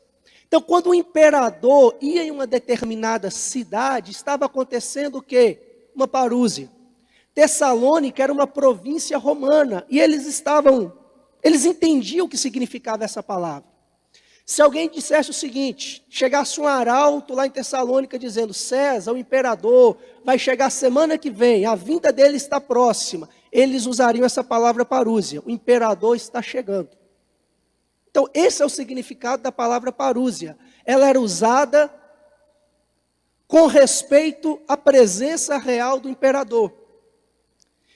Então, quando o imperador ia em uma determinada cidade, estava acontecendo o quê? Uma parúsia. Tessalônica era uma província romana, e eles entendiam o que significava essa palavra. Se alguém dissesse o seguinte, chegasse um arauto lá em Tessalônica dizendo, César, o imperador, vai chegar semana que vem, a vinda dele está próxima, eles usariam essa palavra parúsia, o imperador está chegando. Então, esse é o significado da palavra parúsia. Ela era usada com respeito à presença real do imperador.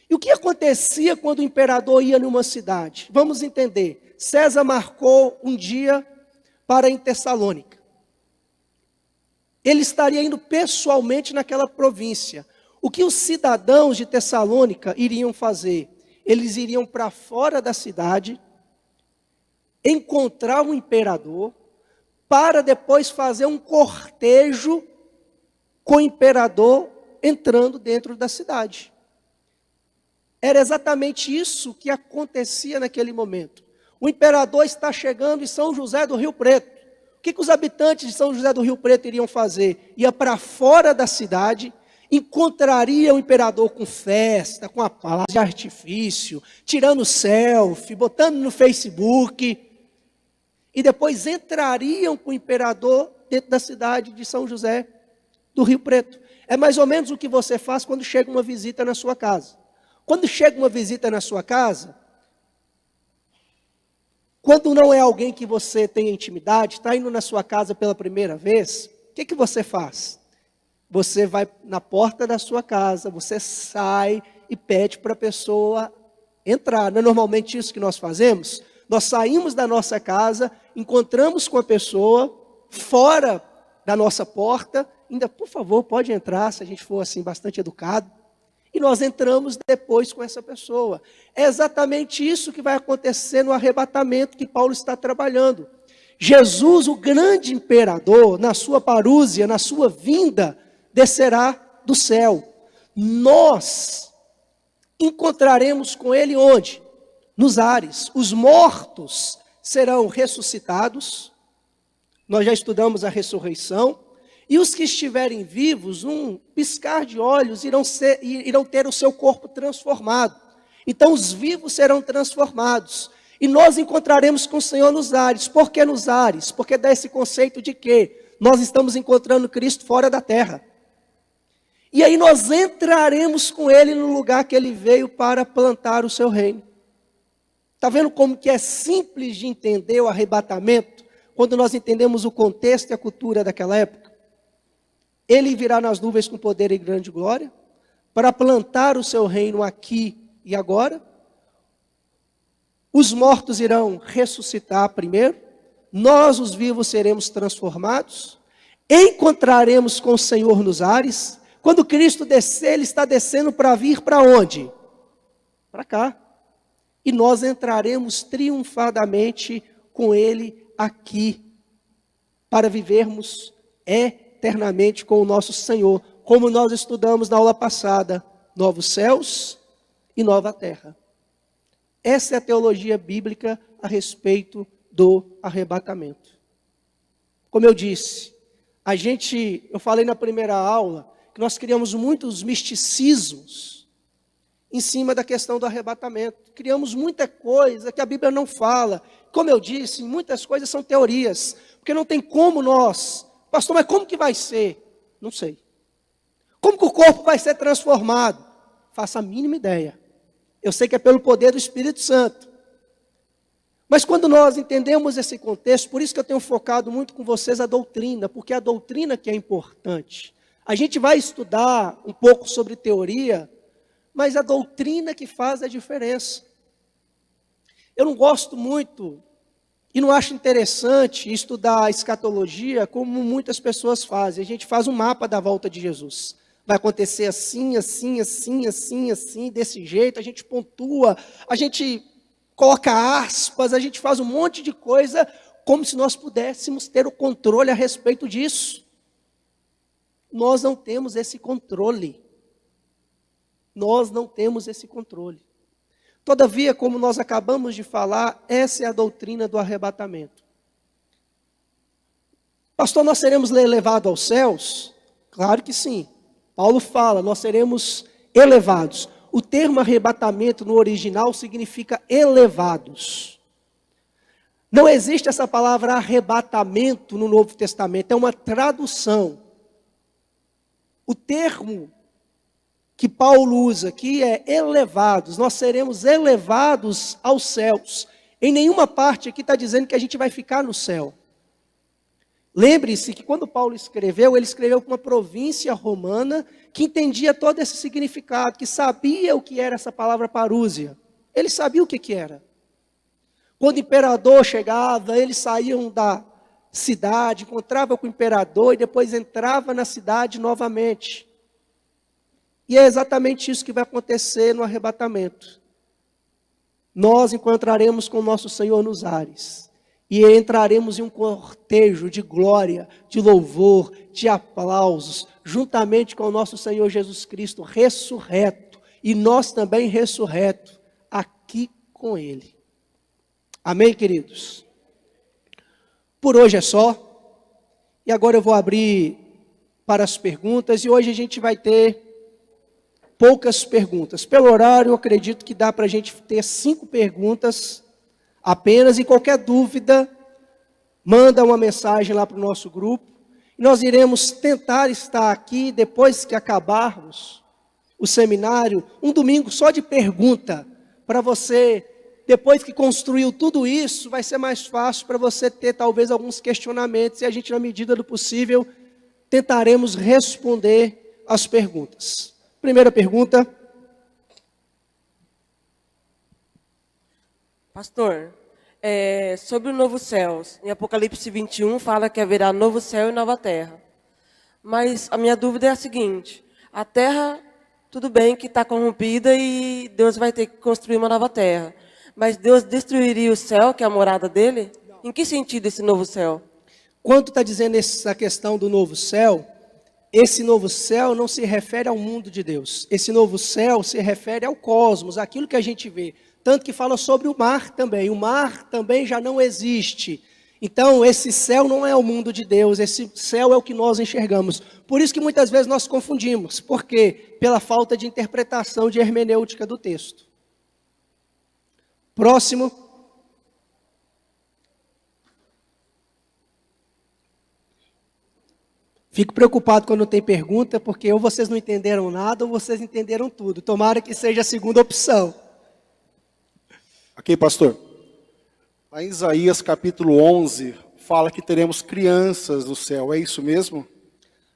E o que acontecia quando o imperador ia numa cidade? Vamos entender. César marcou um dia para em Tessalônica. Ele estaria indo pessoalmente naquela província. O que os cidadãos de Tessalônica iriam fazer? Eles iriam para fora da cidade, encontrar o imperador, para depois fazer um cortejo com o imperador entrando dentro da cidade. Era exatamente isso que acontecia naquele momento. O imperador está chegando em São José do Rio Preto. O que os habitantes de São José do Rio Preto iriam fazer? Ia para fora da cidade, encontraria o imperador com festa, com a palavra de artifício, tirando selfie, botando no Facebook, e depois entrariam com o imperador dentro da cidade de São José do Rio Preto. É mais ou menos o que você faz quando chega uma visita na sua casa. Quando chega uma visita na sua casa, quando não é alguém que você tem intimidade, está indo na sua casa pela primeira vez, o que você faz? Você vai na porta da sua casa, você sai e pede para a pessoa entrar. Não é normalmente isso que nós fazemos? Nós saímos da nossa casa, encontramos com a pessoa fora da nossa porta, ainda, por favor, pode entrar, se a gente for assim bastante educado. E nós entramos depois com essa pessoa. É exatamente isso que vai acontecer no arrebatamento que Paulo está trabalhando. Jesus, o grande imperador, na sua parúzia, na sua vinda, descerá do céu. Nós encontraremos com ele onde? Nos ares. Os mortos serão ressuscitados. Nós já estudamos a ressurreição. E os que estiverem vivos, um piscar de olhos, irão ter o seu corpo transformado. Então os vivos serão transformados. E nós encontraremos com o Senhor nos ares. Por que nos ares? Porque dá esse conceito de que nós estamos encontrando Cristo fora da terra. E aí nós entraremos com Ele no lugar que Ele veio para plantar o seu reino. Está vendo como que é simples de entender o arrebatamento? Quando nós entendemos o contexto e a cultura daquela época. Ele virá nas nuvens com poder e grande glória, para plantar o seu reino aqui e agora. Os mortos irão ressuscitar primeiro, nós os vivos seremos transformados, encontraremos com o Senhor nos ares. Quando Cristo descer, Ele está descendo para vir para onde? Para cá. E nós entraremos triunfadamente com Ele aqui, para vivermos eternamente com o nosso Senhor, como nós estudamos na aula passada, novos céus e nova terra. Essa é a teologia bíblica a respeito do arrebatamento. Como eu disse, eu falei na primeira aula, que nós criamos muitos misticismos em cima da questão do arrebatamento. Criamos muita coisa que a Bíblia não fala. Como eu disse, muitas coisas são teorias, porque não tem como nós... Pastor, mas como que vai ser? Não sei. Como que o corpo vai ser transformado? Faço a mínima ideia. Eu sei que é pelo poder do Espírito Santo. Mas quando nós entendemos esse contexto, por isso que eu tenho focado muito com vocês a doutrina, porque é a doutrina que é importante. A gente vai estudar um pouco sobre teoria, mas a doutrina que faz a diferença. Eu não gosto muito... E não acho interessante estudar a escatologia como muitas pessoas fazem. A gente faz um mapa da volta de Jesus. Vai acontecer assim, assim, assim, assim, assim, desse jeito. A gente pontua, a gente coloca aspas, a gente faz um monte de coisa como se nós pudéssemos ter o controle a respeito disso. Nós não temos esse controle. Nós não temos esse controle. Todavia, como nós acabamos de falar, essa é a doutrina do arrebatamento. Pastor, nós seremos elevados aos céus? Claro que sim. Paulo fala, nós seremos elevados. O termo arrebatamento no original significa elevados. Não existe essa palavra arrebatamento no Novo Testamento, é uma tradução. O termo que Paulo usa aqui é elevados, nós seremos elevados aos céus. Em nenhuma parte aqui está dizendo que a gente vai ficar no céu. Lembre-se que quando Paulo escreveu, ele escreveu para uma província romana que entendia todo esse significado, que sabia o que era essa palavra parúzia. Ele sabia o que era. Quando o imperador chegava, eles saíam da cidade, encontravam com o imperador e depois entrava na cidade novamente. E é exatamente isso que vai acontecer no arrebatamento. Nós encontraremos com o nosso Senhor nos ares. e entraremos em um cortejo de glória, de louvor, de aplausos, juntamente com o nosso Senhor Jesus Cristo ressurreto, e nós também ressurreto, aqui com Ele. Amém, queridos? Por hoje é só, e agora eu vou abrir para as perguntas, e hoje a gente vai ter poucas perguntas. Pelo horário, eu acredito que dá para a gente ter 5 perguntas apenas, e qualquer dúvida, manda uma mensagem lá para o nosso grupo. Nós iremos tentar estar aqui, depois que acabarmos o seminário, um domingo só de pergunta, para você, depois que construiu tudo isso, vai ser mais fácil para você ter talvez alguns questionamentos, e a gente, na medida do possível, tentaremos responder as perguntas. Primeira pergunta. Pastor, sobre o novo céu, em Apocalipse 21 fala que haverá novo céu e nova terra. Mas a minha dúvida é a seguinte: a terra, tudo bem que está corrompida e Deus vai ter que construir uma nova terra. Mas Deus destruiria o céu, que é a morada dele? Em que sentido esse novo céu? Quando está dizendo essa questão do novo céu, esse novo céu não se refere ao mundo de Deus. Esse novo céu se refere ao cosmos, aquilo que a gente vê. Tanto que fala sobre o mar também. O mar também já não existe. Então, esse céu não é o mundo de Deus. Esse céu é o que nós enxergamos. Por isso que muitas vezes nós confundimos. Por quê? Pela falta de interpretação de hermenêutica do texto. Próximo. Fico preocupado quando não tem pergunta, porque ou vocês não entenderam nada ou vocês entenderam tudo. Tomara que seja a segunda opção. Aqui, pastor. Lá em Isaías capítulo 11, fala que teremos crianças no céu, é isso mesmo?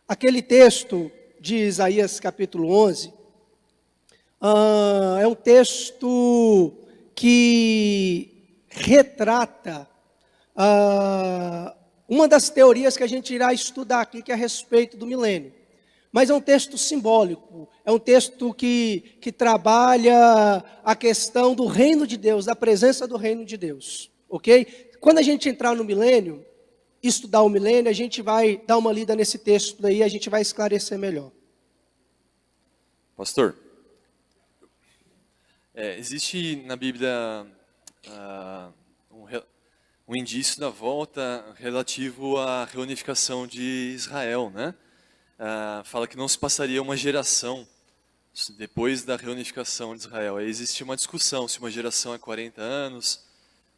Aquele texto de Isaías capítulo 11, é um texto que retrata uma das teorias que a gente irá estudar aqui, que é a respeito do milênio. Mas é um texto simbólico, é um texto que trabalha a questão do reino de Deus, da presença do reino de Deus, ok? Quando a gente entrar no milênio, estudar o milênio, a gente vai dar uma lida nesse texto daí, a gente vai esclarecer melhor. Pastor, existe na Bíblia um indício da volta relativo à reunificação de Israel, né? Fala que não se passaria uma geração depois da reunificação de Israel. Aí existe uma discussão se uma geração é 40 anos,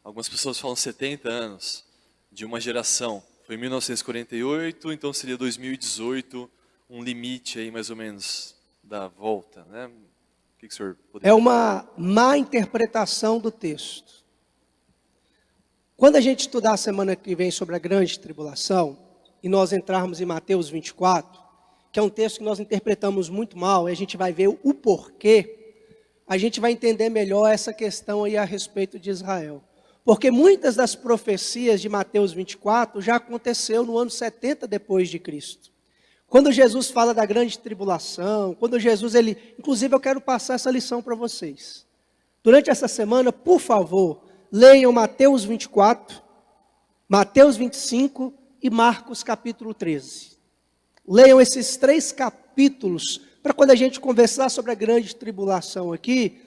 algumas pessoas falam 70 anos de uma geração. Foi em 1948, então seria 2018, um limite aí mais ou menos da volta, né? O que o senhor poderia... É uma má interpretação do texto. Quando a gente estudar a semana que vem sobre a grande tribulação, e nós entrarmos em Mateus 24, que é um texto que nós interpretamos muito mal, e a gente vai ver o porquê, a gente vai entender melhor essa questão aí a respeito de Israel. Porque muitas das profecias de Mateus 24 já aconteceu no ano 70 depois de Cristo. Quando Jesus fala da grande tribulação, quando Jesus, inclusive eu quero passar essa lição para vocês. Durante essa semana, por favor, leiam Mateus 24, Mateus 25 e Marcos capítulo 13. Leiam esses 3 capítulos, para quando a gente conversar sobre a grande tribulação aqui,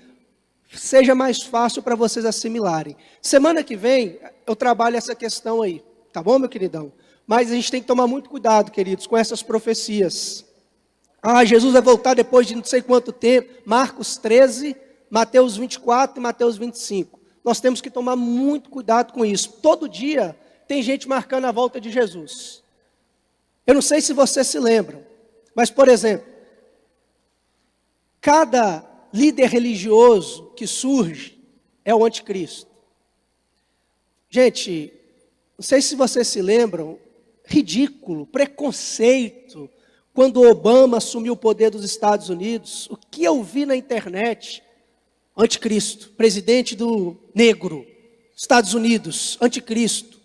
seja mais fácil para vocês assimilarem. Semana que vem, eu trabalho essa questão aí, tá bom, meu queridão? Mas a gente tem que tomar muito cuidado, queridos, com essas profecias. Jesus vai voltar depois de não sei quanto tempo. Marcos 13, Mateus 24 e Mateus 25. Nós temos que tomar muito cuidado com isso. Todo dia tem gente marcando a volta de Jesus. Eu não sei se vocês se lembram, mas, por exemplo, cada líder religioso que surge é o anticristo. Gente, não sei se vocês se lembram, ridículo, preconceito, quando Obama assumiu o poder dos Estados Unidos, o que eu vi na internet, anticristo, presidente do negro, Estados Unidos, anticristo.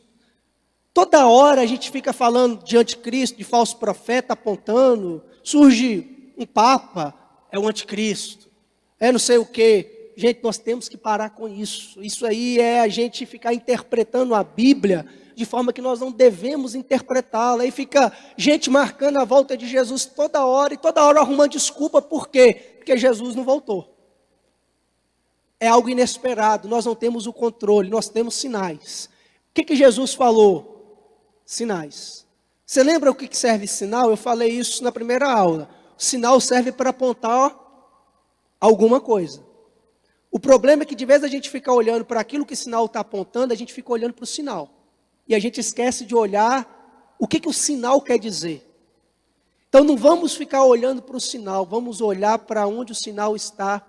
Toda hora a gente fica falando de anticristo, de falso profeta, apontando, surge um papa, é o anticristo, é não sei o quê. Gente, nós temos que parar com isso. Isso aí é a gente ficar interpretando a Bíblia de forma que nós não devemos interpretá-la. Aí fica gente marcando a volta de Jesus toda hora e toda hora arrumando desculpa. Por quê? Porque Jesus não voltou. É algo inesperado, nós não temos o controle, nós temos sinais. O que Jesus falou? Sinais. Você lembra o que serve sinal? Eu falei isso na primeira aula. O sinal serve para apontar alguma coisa. O problema é que de vez a gente ficar olhando para aquilo que o sinal está apontando, a gente fica olhando para o sinal. E a gente esquece de olhar o que o sinal quer dizer. Então não vamos ficar olhando para o sinal, vamos olhar para onde o sinal está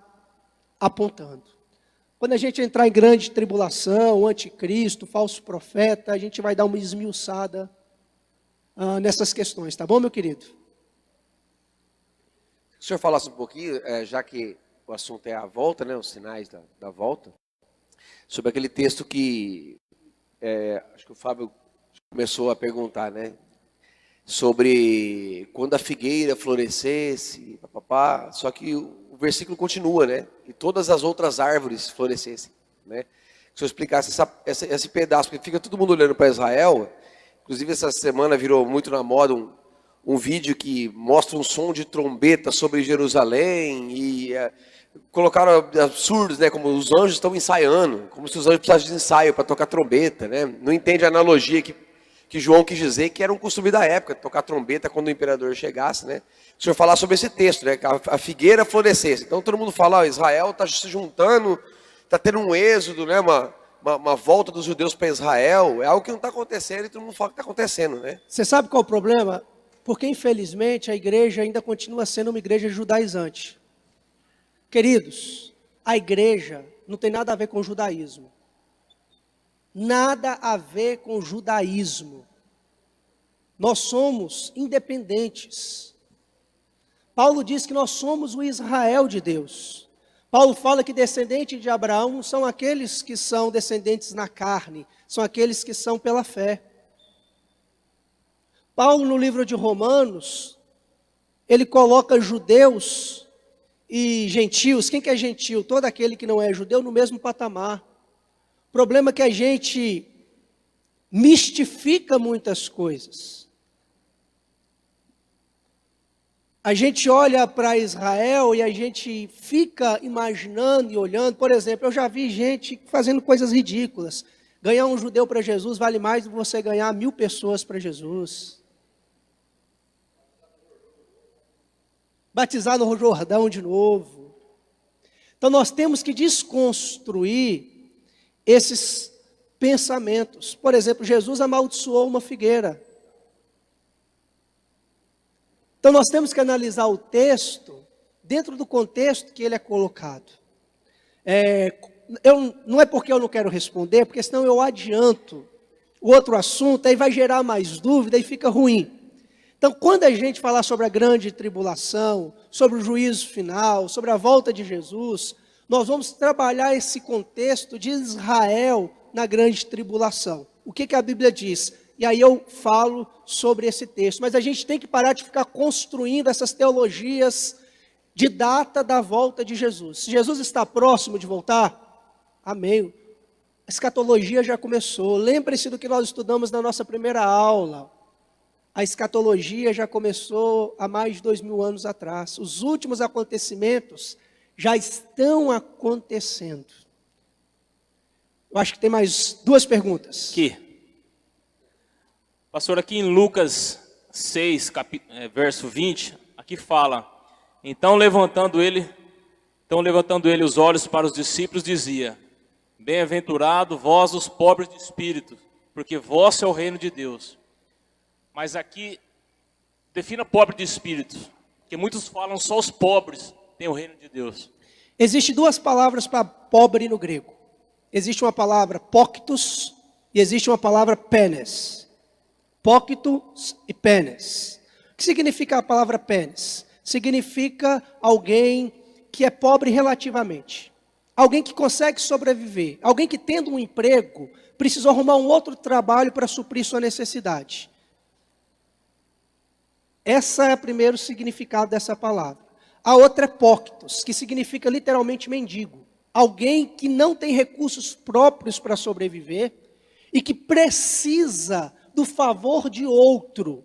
apontando. Quando a gente entrar em grande tribulação, anticristo, falso profeta, a gente vai dar uma esmiuçada nessas questões, tá bom, meu querido? Se o senhor falasse um pouquinho, já que o assunto é a volta, né, os sinais da volta, sobre aquele texto que, acho que o Fábio começou a perguntar, né, sobre quando a figueira florescesse, papapá, só que o versículo continua, né, e todas as outras árvores florescessem, né. Se o senhor explicasse esse pedaço, porque fica todo mundo olhando para Israel, inclusive essa semana virou muito na moda um vídeo que mostra um som de trombeta sobre Jerusalém e colocaram absurdos, né, como os anjos estão ensaiando, como se os anjos precisassem de ensaio para tocar trombeta, né? Não entende a analogia que João quis dizer, que era um costume da época, tocar trombeta quando o imperador chegasse, né? O senhor falar sobre esse texto, né, que a figueira florescesse. Então todo mundo fala, Israel está se juntando, está tendo um êxodo, né, uma volta dos judeus para Israel, é algo que não está acontecendo e todo mundo fala que está acontecendo, né? Você sabe qual é o problema? Porque, infelizmente, a igreja ainda continua sendo uma igreja judaizante. Queridos, a igreja não tem nada a ver com o judaísmo. Nada a ver com o judaísmo. Nós somos independentes. Paulo diz que nós somos o Israel de Deus. Paulo fala que descendentes de Abraão não são aqueles que são descendentes na carne, são aqueles que são pela fé. Paulo, no livro de Romanos, ele coloca judeus e gentios. Quem que é gentil? Todo aquele que não é judeu no mesmo patamar. O problema é que a gente mistifica muitas coisas. A gente olha para Israel e a gente fica imaginando e olhando. Por exemplo, eu já vi gente fazendo coisas ridículas. Ganhar um judeu para Jesus vale mais do que você ganhar 1000 pessoas para Jesus. Batizar no Jordão de novo. Então nós temos que desconstruir esses pensamentos. Por exemplo, Jesus amaldiçoou uma figueira. Então nós temos que analisar o texto dentro do contexto que ele é colocado. Não é porque eu não quero responder, porque senão eu adianto o outro assunto, aí vai gerar mais dúvida e fica ruim. Então, quando a gente falar sobre a grande tribulação, sobre o juízo final, sobre a volta de Jesus, nós vamos trabalhar esse contexto de Israel na grande tribulação. O que a Bíblia diz? E aí eu falo sobre esse texto. Mas a gente tem que parar de ficar construindo essas teologias de data da volta de Jesus. Se Jesus está próximo de voltar, amém. A escatologia já começou. Lembre-se do que nós estudamos na nossa primeira aula. A escatologia já começou há mais de 2000 anos atrás. Os últimos acontecimentos já estão acontecendo. Eu acho que tem mais 2 perguntas. Pastor, aqui em Lucas 6, verso 20, aqui fala: Então levantando ele os olhos para os discípulos, dizia: Bem-aventurado vós os pobres de espírito, porque vosso é o reino de Deus. Mas aqui, defina pobre de espírito, porque muitos falam só os pobres têm o reino de Deus. Existem 2 palavras para pobre no grego. Existe uma palavra poktos e existe uma palavra penes. Poktos e penes. O que significa a palavra penes? Significa alguém que é pobre relativamente. Alguém que consegue sobreviver. Alguém que, tendo um emprego, precisou arrumar um outro trabalho para suprir sua necessidade. Esse é o primeiro significado dessa palavra. A outra é poktos, que significa literalmente mendigo. alguém que não tem recursos próprios para sobreviver e que precisa do favor de outro.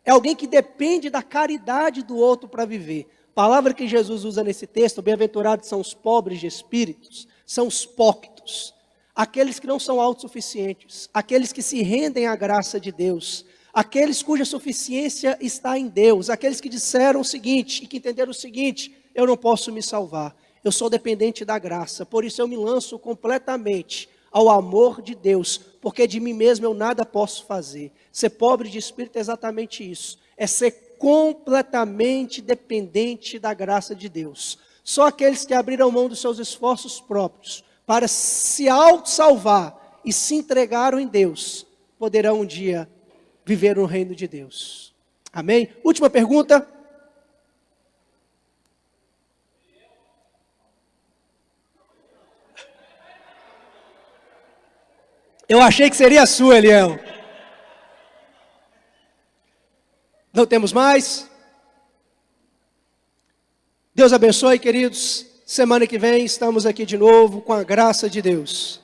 É alguém que depende da caridade do outro para viver. A palavra que Jesus usa nesse texto, bem-aventurados são os pobres de espíritos, são os póctos, aqueles que não são autossuficientes, aqueles que se rendem à graça de Deus, aqueles cuja suficiência está em Deus, aqueles que disseram o seguinte, e que entenderam o seguinte: eu não posso me salvar, eu sou dependente da graça, por isso eu me lanço completamente ao amor de Deus, porque de mim mesmo eu nada posso fazer. Ser pobre de espírito é exatamente isso, é ser completamente dependente da graça de Deus. Só aqueles que abriram mão dos seus esforços próprios para se auto-salvar e se entregaram em Deus, poderão um dia viver no reino de Deus. Amém? Última pergunta. Eu achei que seria a sua, Eliel. Não temos mais? Deus abençoe, queridos. Semana que vem estamos aqui de novo com a graça de Deus.